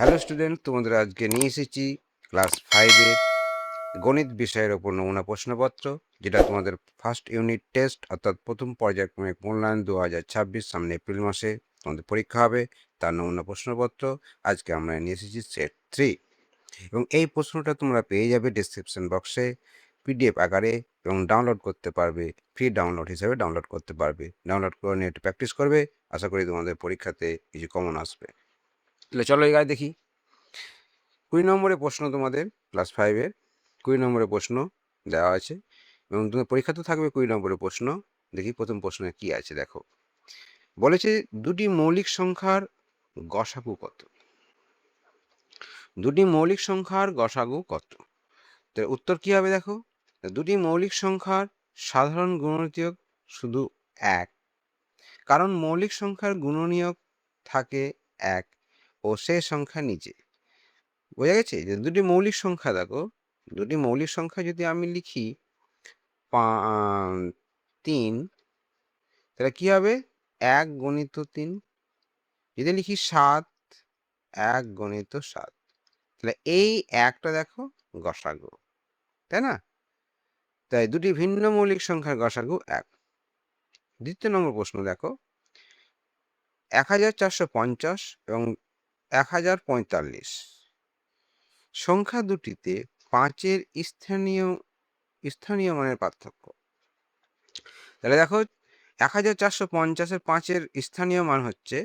Hello student, তোমাদের আজকে নিয়ে এসেছি ক্লাস 5-এর গণিত বিষয়ের ওপর নমুনা প্রশ্নপত্র, যেটা তোমাদের ফার্স্ট ইউনিট টেস্ট অর্থাৎ প্রথম পর্যায়ক্রমিক মূল্যায়ন 2026 সামনে এপ্রিল মাসে তোমাদের পরীক্ষা হবে। তার নমুনা প্রশ্নপত্র আজকে আমরা নিয়ে এসেছি সেট 3, এবং এই প্রশ্নটা তোমরা পেয়ে যাবে ডিসক্রিপশন বক্সে পিডিএফ আকারে, এবং ডাউনলোড করতে পারবে, ফ্রি ডাউনলোড হিসেবে ডাউনলোড করতে পারবে। ডাউনলোড করে নিয়ে একটু প্র্যাকটিস করবে, আশা করি তোমাদের পরীক্ষাতে কিছু কমন আসবে। তাহলে চলো এবার দেখি 20 নম্বরের প্রশ্ন। তোমাদের ক্লাস 5-এর 20 নম্বরের প্রশ্ন দেওয়া আছে, এবং তোমার পরীক্ষা তো থাকবে 20 নম্বরের প্রশ্ন। দেখি প্রথম প্রশ্নে কি আছে। দেখো, বলেছে দুটি মৌলিক সংখ্যার গসাগু কত। দুটি মৌলিক সংখ্যার গসাগু কত? তো উত্তর কি হবে? দেখো, দুটি মৌলিক সংখ্যার সাধারণ গুণনীয়ক শুধু এক, কারণ মৌলিক সংখ্যার গুণনীয়ক থাকে এক ও সে সংখ্যা নিচে। বোঝা গেছে যে দুটি মৌলিক সংখ্যা, দেখো দুটি মৌলিক সংখ্যা যদি আমি লিখি 3, তাহলে কি হবে? 1 গুণিত 3। যদি লিখি 7, 1 গুণিত 7, তাহলে এই একটা দেখো গসাগু, তাই না? তাই দুটি ভিন্ন মৌলিক সংখ্যার গসাগু 1। দ্বিতীয় নম্বর প্রশ্ন দেখো, 1450 এবং 1045 সংখ্যা দুটিতে 5-এর স্থানীয় মানের পার্থক্য। তাহলে দেখো, 1450-এর 5-এর স্থানীয় মান হচ্ছে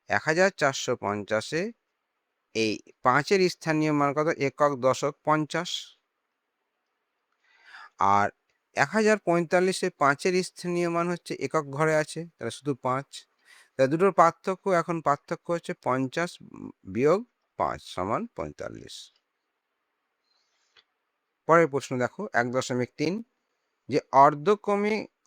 1450-এ এই 5-এর স্থানীয় মান কত? একক, দশক, 50। আর 1045-এ 5-এর স্থানীয় মান হচ্ছে একক ঘরে আছে, তাহলে শুধু 5। তাহলে দুটোর পার্থক্য, এখন পার্থক্য হচ্ছে 50 বিয়োগ 5 সমান 45। পরের প্রশ্ন দেখো 1.3, যে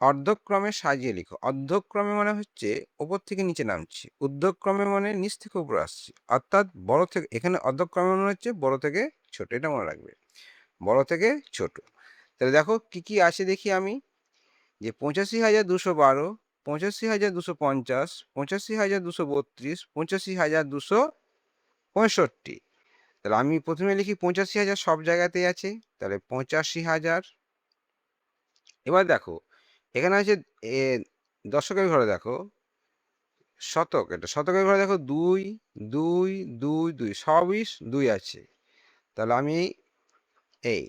অর্ধক্রমে সাজিয়ে লিখো। অর্ধক্রমে মানে হচ্ছে ওপর থেকে নিচে নামছি, ঊর্ধ্বক্রমে মানে নিচ থেকে উপরে আসছি, অর্থাৎ বড় থেকে, এখানে অর্ধক্রমে মানে হচ্ছে বড় থেকে ছোট, এটা মনে রাখবে, বড় থেকে ছোট। তাহলে দেখো কি কি আছে দেখি আমি, যে 85,212, 85,250, 85,232, 85,265। তাহলে আমি প্রথমে লিখি 85,000, সব জায়গাতেই আছে, তাহলে 85,000। এবার দেখো এখানে আছে দশকের ঘরে, দেখো শতক, এটা শতকের ঘরে দেখো 2 2 2 2, সবই 2 আছে। তাহলে আমি এই,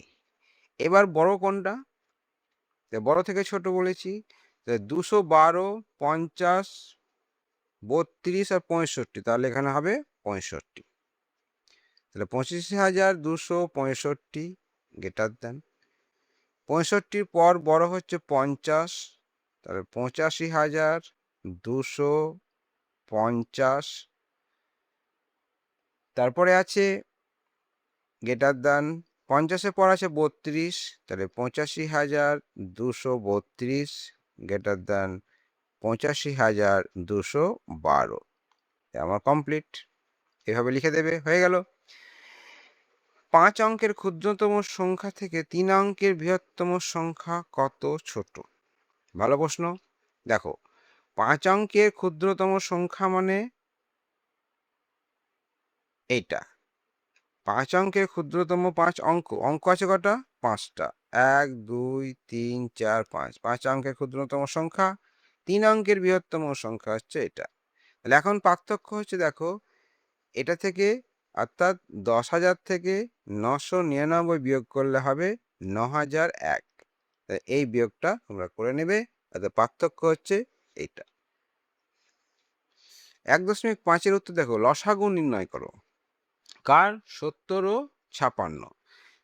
এবার বড় কোনটা? বড় থেকে ছোট বলেছি, 212, 50, 32 আর 65, তাহলে এখানে হবে 65। তাহলে 85,265 গ্রেটার দেন 65 পর বড় হচ্ছে 50, তাহলে 85,250। তারপরে আছে গ্রেটার দেন 50-এর পর আছে 32, তাহলে 85,232 গ্রেটার দেন 85,212। আমার কমপ্লিট। এভাবে লিখে দেবে, হয়ে গেল। 5 অঙ্কের ক্ষুদ্রতম সংখ্যা থেকে 3 অঙ্কের বৃহত্তম সংখ্যা কত ছোট? ভালো প্রশ্ন। দেখো, 5 অঙ্কের ক্ষুদ্রতম সংখ্যা মানে এইটা। 5 অঙ্কের ক্ষুদ্রতম 5 অঙ্ক আছে কটা? 5টা। 1 2 3 4 5, 5 অঙ্কের ক্ষুদ্রতম সংখ্যা। 3 অঙ্কের বৃহত্তম সংখ্যা হচ্ছে এটা। তাহলে এখন পার্থক্য হচ্ছে, দেখো এটা থেকে, অর্থাৎ 10,000 থেকে 999 বিয়োগ করলে হবে 9,001। এই বিয়োগটা তোমরা করে নেবে, তাতে পার্থক্য হচ্ছে এইটা। 1.5-এর উত্তর দেখো, লসাগু নির্ণয় করো। কার? 70 ও 56।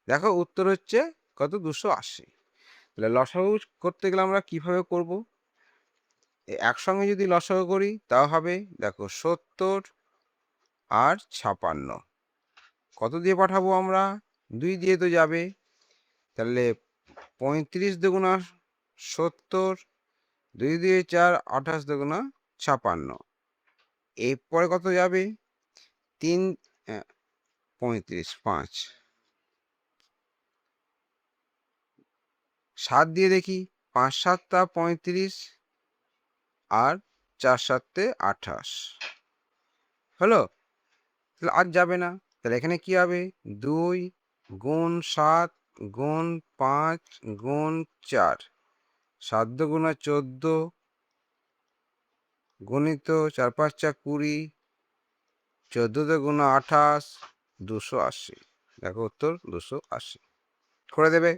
দেখো উত্তর হচ্ছে কত? 280। তাহলে লসাগু করতে গেলে আমরা কিভাবে করব? একসঙ্গে যদি লসাগু করি তাও হবে, দেখো 70 আর 56 কত দিয়ে পাঠাবো আমরা? 2 দিয়ে তো যাবে, তাহলে 35 দুগুণা 70, 2 দিয়ে 4, 28 দুগুণা 56। এরপরে কত যাবে? 3 35, 5, 7 দিয়ে দেখি, 5 7 35 আর 4 7 28 হলো। তাহলে আর যাবে না। তাহলে এখানে কি হবে? 2 গুণ 7 গুণ 5 গুণ 4, 7 দুগুণা 14 গুণিত 4 5 যা 20, 14 দুগুণা 28, 280। দেখো উত্তর 280 করে দেবে।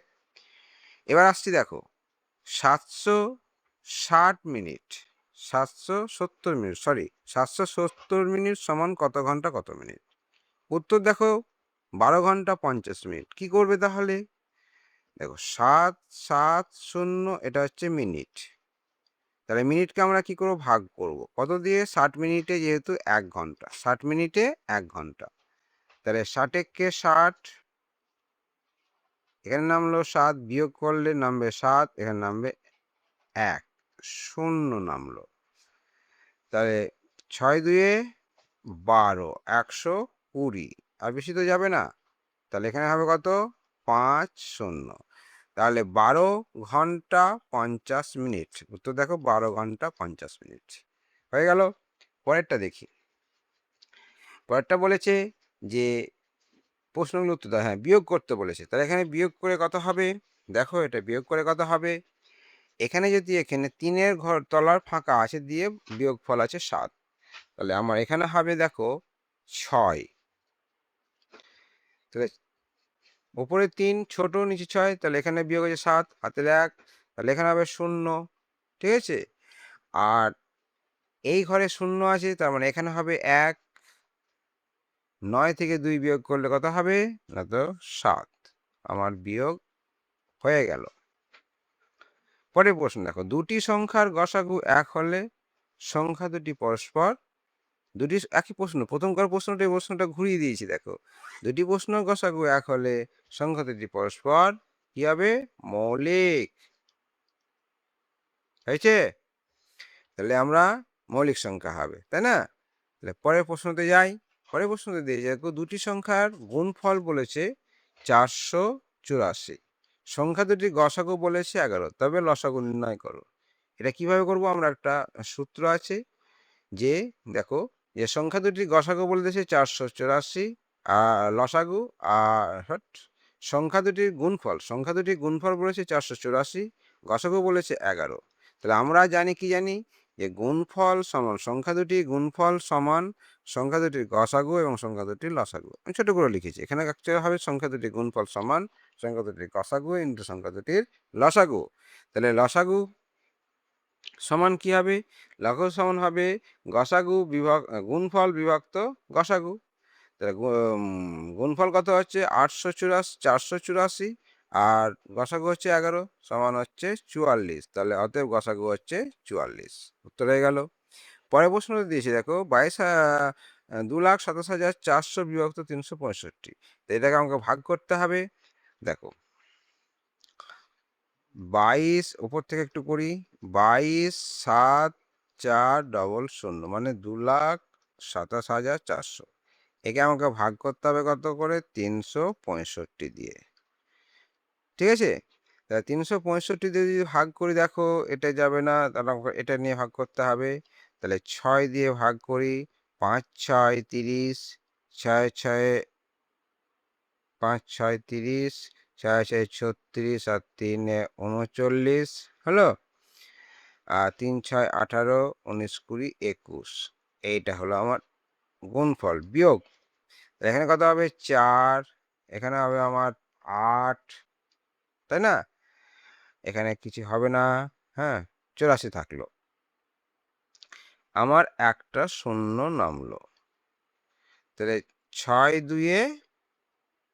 এবার আসছি দেখো 760 মিনিট, 770 মিনিট, সরি 770 মিনিট সমান কত ঘন্টা কত মিনিট? উত্তর দেখো 12 ঘন্টা 50 মিনিট। কি করবে তাহলে? দেখো 770 এটা হচ্ছে মিনিট, তাহলে মিনিটকে আমরা কি করব? ভাগ করব কত দিয়ে? 60 মিনিটে, যেহেতু 1 ঘন্টা, 60 মিনিটে 1 ঘন্টা, তাহলে 60 একে 60, এখানে নামলো 7, বিয়োগ করলে নামবে 7, এখানে নামবে 1, 0 নামলো। তাহলে 6 দুয়ে 12, 120, আর বেশি তো যাবে না। তাহলে এখানে হবে কত? 50। তাহলে 12 ঘন্টা 50 মিনিট। উত্তর দেখো 12 ঘন্টা 50 মিনিট হয়ে গেল। পরেরটা দেখি। পরেরটা বলেছে যে প্রশ্নগুলো উত্তর দাও। হ্যাঁ, বিয়োগ করতে বলেছে। তাহলে এখানে বিয়োগ করে কত হবে? দেখো এটা বিয়োগ করে কত হবে? এখানে যদি এখানে 3-এর ঘর তলার ফাঁকা আছে দিয়ে বিয়োগফল আছে 7, তাহলে আমার এখানে হবে দেখো 6। তাহলে উপরে 3, ছোট, নিচে 6, তাহলে এখানে বিয়োগ আছে 7, হাতের 1, তাহলে এখানে হবে 0। ঠিক আছে? আর এই ঘরে 0 আছে, তার মানে এখানে হবে 1। 9 থেকে 2 বিয়োগ করলে কত হবে? না তো 7। আমার বিয়োগ হয়ে গেল। পরের প্রশ্ন দেখো, দুটি সংখ্যার গসাগু 1 হলে সংখ্যা দুটি পরস্পর, দুটি একই প্রশ্ন, প্রথমকার প্রশ্নটা ঘুরিয়ে দিয়েছি। দেখো দুটি প্রশ্ন গসাগু 1 হলে সংখ্যা দুটি পরস্পর কি হবে? মৌলিক। হয়েছে? তাহলে আমরা মৌলিক সংখ্যা হবে, তাই না? তাহলে পরের প্রশ্নতে যাই। পরের প্রশ্নতে দিয়ে দেখো দুটি সংখ্যার গুণফল বলেছে 484, সংখ্যা দুটি গসাগু বলেছে 11, তবে লসাগু নির্ণয় করো। এটা কিভাবে করব? আমরা একটা সূত্র আছে যে দেখো, যে সংখ্যা দুটি গসাগু বলেছে 484, আর লসাগু, আর সংখ্যা দুটির গুণফল বলেছে 484, গসাগু বলেছে 11। তাহলে আমরা জানি কি জানি? যে গুণফল সমান সংখ্যা দুটি, গুণফল সমান সংখ্যা দুটির গসাগু এবং সংখ্যা দুটির লসাগু। আমি ছোট করে লিখেছি, এখানে অ্যাকচুয়ালি হবে সংখ্যা দুটির গুণফল সমান সংখ্যা দুটির গসাগু ইন্টু সংখ্যা দুটির লসাগু। তাহলে লসাগু সমান কি হবে? লসাগু সমান হবে গসাগু গুণফল বিভক্ত গসাগু। তাহলে গুণফল কত হচ্ছে? 484, আর গসাগু হচ্ছে 11, সমান হচ্ছে 44। তাহলে অতএব গসাগু হচ্ছে 44। উত্তর হয়ে গেল। পরের প্রশ্নটা দিয়েছি দেখো, 2,27,400 বিভক্ত 365, তো এটাকে আমাকে ভাগ করতে হবে। দেখো 22, উপর থেকে একটু করি, 22 7 4 0 মানে 2,27,400। একে আমাকে ভাগ করতে হবে কত করে? 365 দিয়ে। ঠিক আছে? তাহলে 365 দিয়ে যদি ভাগ করি, দেখো এটা যাবে না, তাহলে আমাকে এটা নিয়ে ভাগ করতে হবে। তাহলে 6 দিয়ে ভাগ করি, 5 6 30, 6 6 5 6 30, 6 6 36, আর 3 39 হলো। আর 3 6 18, 19 20 21, এইটা হলো আমার গুণফল। বিয়োগ এখানে কত হবে? 4, এখানে হবে আমার 8, তাই না? এখানে কিছু হবে না। হ্যাঁ, 84 থাকলো। আমার একটা শূন্য নামলো। তাহলে 6 2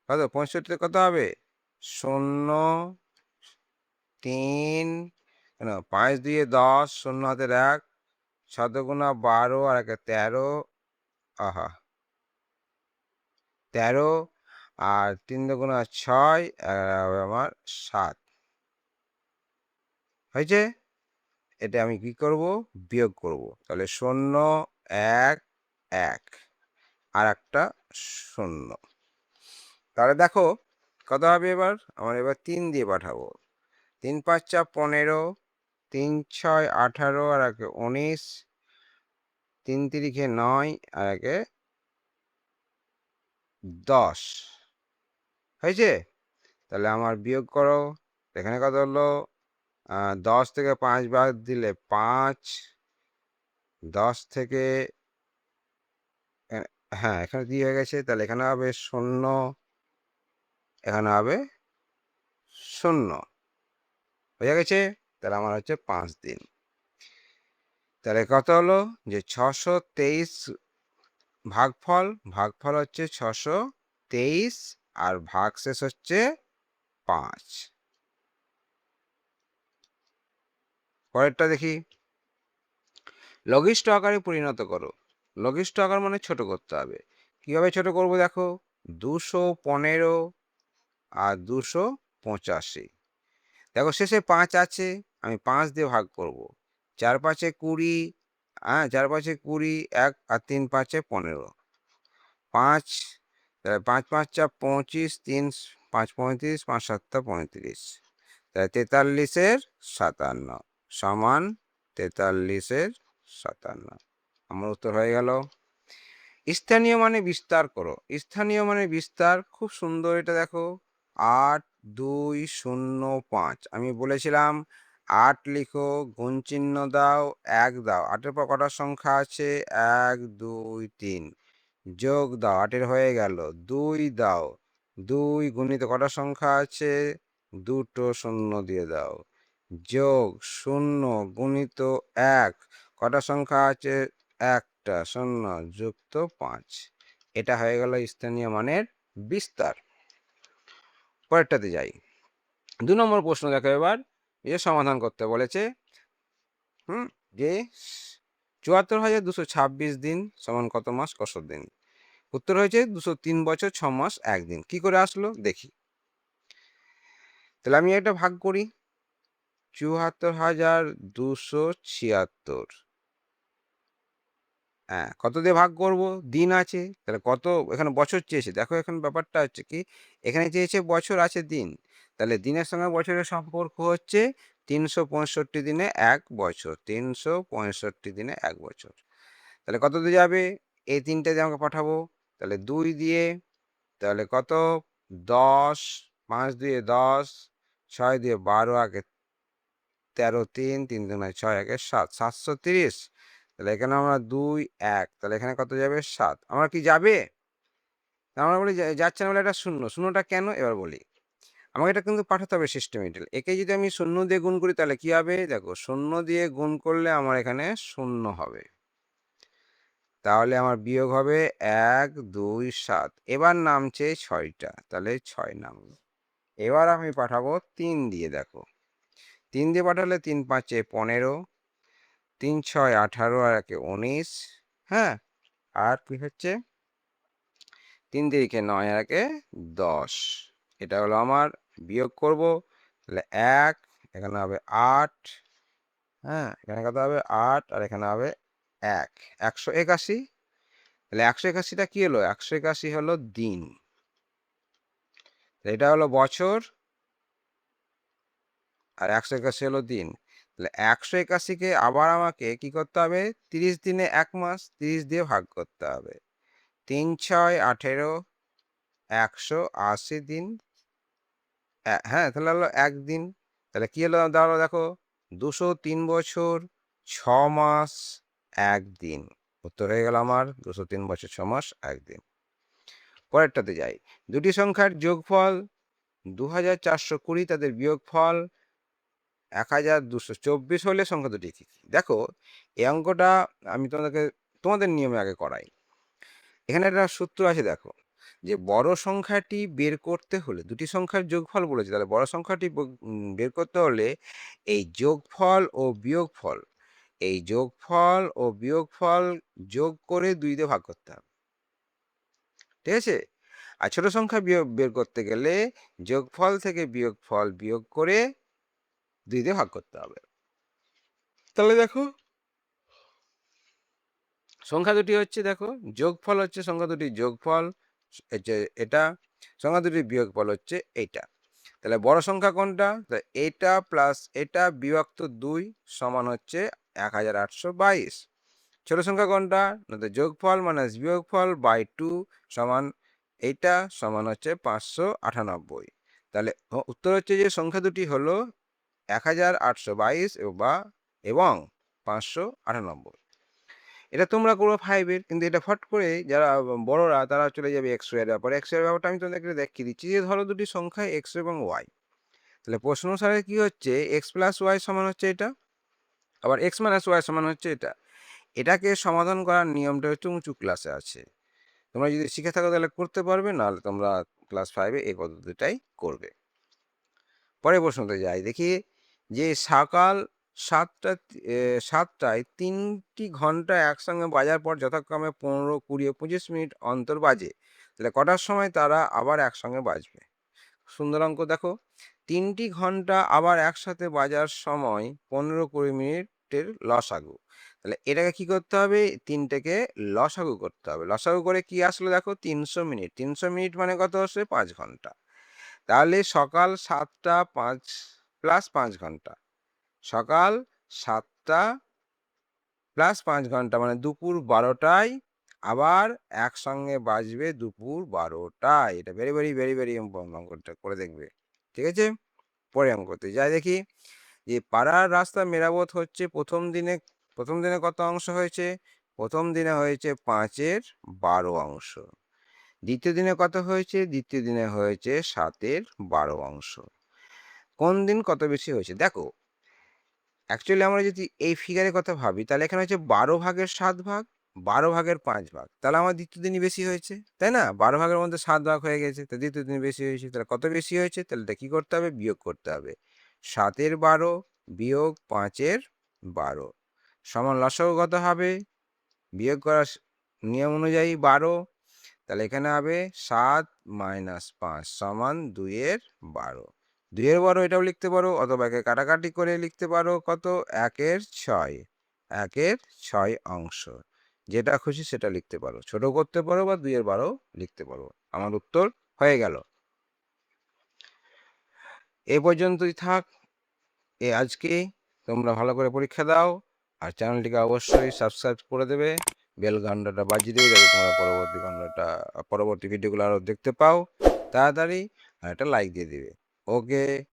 কত? 65 কত হবে? 0 3, 5 2 10, 0 হাতের 1, 7 গুণা 12, আর 1 13, আহা 13, আর 3 দুগুণা 6, আর আমার 7 হয়েছে। এটা আমি কি করব? বিয়োগ করব। তাহলে 0 1 1, আর একটা 0। তাহলে দেখো কত হবে? এবার আমার 3 দিয়ে পাঠাবো। 3 5 15, 3 6 18, আর 1 19, 3 3 9, আর 1 10 হয়েছে? তাহলে আমার বিয়োগ করো। এখানে কত হলো? 10 থেকে 5 বাদ দিলে 5, 10 থেকে এ হ্যাঁ, এখানে 2 হয়ে গেছে। তাহলে এখানে হবে 0, এখানে হবে 0 হয়ে গেছে। তাহলে আমার হচ্ছে 5 দিন। তাহলে কত হলো? যে 623 ভাগফল হচ্ছে 623 আর ভাগশেষ হচ্ছে 5। পরেরটা দেখি। লঘিষ্ঠ আকারে পরিণত করো। লঘিষ্ঠ আকার মানে ছোট করতে হবে। কিভাবে ছোট করব দেখো? 215 আর 285। দেখো শেষে 5 আছে, আমি 5 দিয়ে ভাগ করব। 4 5 20, 4 5 20, 1 আর 3 5 15। 5, 5 5 যা 25, 3 5 35, 5 7 35। তাহলে 43-এর 57 সমান 43-এর 57। আমার উত্তর হয়ে গেল। স্থানীয় মানে বিস্তার করো। স্থানীয় মানে বিস্তার খুব সুন্দর। এটা দেখো, 8 2 0 5। আমি বলেছিলাম 8 লিখো, গুণ চিহ্ন দাও, 1 দাও। 8-এর পর কটা সংখ্যা আছে? 1 2 3। যোগ দাও, 8-এর হয়ে গেল। 2 দাও, 2 গুণিত কটা সংখ্যা আছে? 2টো শূন্য দিয়ে দাও। যোগ 0 গুণিত 1 কটা সংখ্যা আছে? একটা। 0 যুক্ত 5। এটা হয়ে গেল স্থানীয় মানের বিস্তার। পরেরটাতে যাই। 2 নম্বর প্রশ্ন দেখো এবার। এর সমাধান করতে বলেছে। যে 74,226 দিন সমান কত মাস কত দিন? উত্তর হয়েছে 203 বছর 6 মাস 1 দিন। কি করে আসলো দেখি। তাহলে আমি এটা ভাগ করি। 74,276। হ্যাঁ, কত দিয়ে ভাগ করব? দিন আছে, তাহলে কত? এখানে বছর চেয়েছে। দেখো এখানে ব্যাপারটা হচ্ছে কি, এখানে চেয়েছে বছর, আছে দিন। তাহলে দিনের সঙ্গে বছরের সম্পর্ক হচ্ছে 365 দিনে 1 বছর। 365 দিনে 1 বছর। তাহলে কত দিয়ে যাবে? এই 3টে দিয়ে আমাকে পাঠাবো। তাহলে 2 দিয়ে, তাহলে কত? 10, 5 দিয়ে 10, 6 দিয়ে 12, আগে 13, 3 3 2 6, 1 7, 730। তাহলে এখানে আমরা 2 1, তাহলে এখানে কত যাবে? 7। আমরা কি যাবে? আমরা বলি যাচ্ছে না বলে এটা শূন্য। শূন্যটা কেন এবার বলি। আমাকে এটা কিন্তু পাঠাতে হবে সিস্টেমেটিক্যালি। একে যদি আমি 0 দিয়ে গুণ করি তাহলে কি হবে? দেখো 0 দিয়ে গুণ করলে আমার এখানে 0 হবে। তাহলে আমার বিয়োগ হবে 1 2 7। এবার নামছে 6টা, তাহলে 6 নামলো। এবার আমি পাঠাবো 3 দিয়ে। দেখো 3 দিয়ে পাঠালে 3 5 15, 3 6 18 আর 1 19। হ্যাঁ, আর কি হচ্ছে? 3 তিরিখে 9 আর 1 10। এটা হলো আমার বিয়োগ করব। তাহলে 1, এখানে হবে 8। হ্যাঁ, এখানে কত হবে? 8 আর এখানে হবে 1, 181। তাহলে 181টা কি হলো? 181 হলো দিন। এটা হলো বছর আর 181 হলো দিন। তাহলে 181কে আবার আমাকে কি করতে হবে? 30 দিনে 1 মাস, 30 দিয়ে ভাগ করতে হবে। 3 6 18, 180 দিন। হ্যাঁ, তাহলে হলো 1 দিন। তাহলে কি হলো দাঁড়ালো দেখো, 203 বছর 6 মাস 1 দিন। উত্তর হয়ে গেল আমার 203 বছর 6 মাস 1 দিন। পরেরটাতে যাই। দুটি সংখ্যার যোগফল 2420, তাদের বিয়োগফল 1224 হলে সংখ্যা দুটি কি? দেখো এই অঙ্কটা আমি তোমাদের নিয়মে আগে করাই। এখানে একটা সূত্র আছে দেখো, যে বড় সংখ্যাটি বের করতে হলে, দুটি সংখ্যার যোগফল বলেছে, তাহলে বড় সংখ্যাটি বের করতে হলে এই যোগফল ও বিয়োগফল, এই যোগফল ও বিয়োগফল যোগ করে 2 দিয়ে ভাগ করতে হবে। ঠিক আছে? আর ছোট সংখ্যা বের করতে গেলে যোগফল থেকে বিয়োগফল বিয়োগ করে 2 দিয়ে ভাগ করতে হবে। তাহলে দেখো সংখ্যা দুটি হচ্ছে, দেখো যোগফল হচ্ছে সংখ্যা দুটির যোগফল, এটা সংখ্যা দুটির বিয়োগফল হচ্ছে এইটা। তাহলে বড় সংখ্যা কোনটা? এটা প্লাস এটা বিভক্ত 2 সমান হচ্ছে 1822। ছোট সংখ্যা কোনটা? না, তো যোগফল মাইনাস বিয়োগফল বাই 2 সমান এইটা সমান হচ্ছে 598। তাহলে উত্তর হচ্ছে যে সংখ্যা দুটি হলো 1822 এবং 598। এটা তোমরা করো 5 এর, কিন্তু এটা ফট করে যারা বড়রা তারা চলে যাবে এক্স ওয়াই এর ব্যাপারে। এক্স ওয়াই এর ব্যাপারটা আমি তোমাদেরকে দেখিয়ে দিচ্ছি যে ধরো দুটি সংখ্যা এক্স এবং ওয়াই। তাহলে প্রশ্ন অনুসারে কি হচ্ছে এক্স প্লাস ওয়াই সমান হচ্ছে এটা, আবার এক্স মাইনাস ওয়াই সমান হচ্ছে এটা। এটাকে সমাধান করার নিয়মটা হচ্ছে উঁচু ক্লাসে আছে। তোমরা যদি শিখে থাকো তাহলে করতে পারবে, নাহলে তোমরা ক্লাস 5 এই পদ্ধতিটাই করবে। পরের প্রশ্নতে যাই, দেখি যে সকাল 7টায় 3টি ঘন্টা একসঙ্গে বাজার পর যথাক্রমে 15, 20 ও 25 মিনিট অন্তর বাজে, তাহলে কটার সময় তারা আবার একসঙ্গে বাজবে? সুন্দর অঙ্ক দেখো, 3টি ঘন্টা আবার একসাথে বাজার সময় 15-20 মিনিটের লসাগু। তাহলে এটাকে কি করতে হবে? 3টেকে লসাগু করতে হবে। লসাগু করে কি আসলো দেখো, 300 মিনিট। 300 মিনিট মানে কত আসে? 5 ঘন্টা। তাহলে সকাল 7টা 5 প্লাস 5 ঘন্টা, সকাল 7টা প্লাস 5 ঘন্টা মানে দুপুর 12টায় আবার একসঙ্গে বাজবে দুপুর 12টায়। এটা very very very very important, অঙ্কটা করে দেখবে, ঠিক আছে? পরে অঙ্কতে যাই, দেখি যে পাড়ার রাস্তা মেরামত হচ্ছে প্রথম দিনে কত অংশ হয়েছে? প্রথম দিনে হয়েছে 5-এর 12 অংশ। দ্বিতীয় দিনে কত হয়েছে? দ্বিতীয় দিনে হয়েছে 7-এর 12 অংশ। কোন দিন কত বেশি হয়েছে? দেখো, অ্যাকচুয়ালি আমরা যদি এই ফিগারের কথা ভাবি, তাহলে এখানে হচ্ছে 12 ভাগের 7 ভাগ, 12 ভাগের 5 ভাগ। তাহলে আমার দ্বিতীয় দিনই বেশি হয়েছে, তাই না? 12 ভাগের মধ্যে 7 ভাগ হয়ে গেছে, তো দ্বিতীয় দিন বেশি হয়েছে। তাহলে কত বেশি হয়েছে? তাহলে এটা কি করতে হবে? বিয়োগ করতে হবে। 7-এর 12 বিয়োগ 5-এর 12 সমান লসাগু কত হবে? বিয়োগ করার নিয়ম অনুযায়ী 12। তাহলে এখানে হবে 7 মাইনাস 5 সমান 2-এর 12। 2-এর 12 এটাও লিখতে পারো, অথবা একে কাটাকাটি করে লিখতে পারো কত? 1-এর 6। 1-এর 6 অংশ, যেটা খুশি সেটা লিখতে পারো, ছোট করতে পারো বা 2-এর 12 লিখতে পারো। আমার উত্তর হয়ে গেল। এ পর্যন্তই থাক আজকে। তোমরা ভালো করে পরীক্ষা দাও, আর চ্যানেলটিকে অবশ্যই সাবস্ক্রাইব করে দেবে, বেল ঘন্টাটা বাজিয়ে দেবে, যাতে তোমরা পরবর্তী ভিডিওগুলো আরও দেখতে পাও তাড়াতাড়ি, আর একটা লাইক দিয়ে দিবে। ওকে।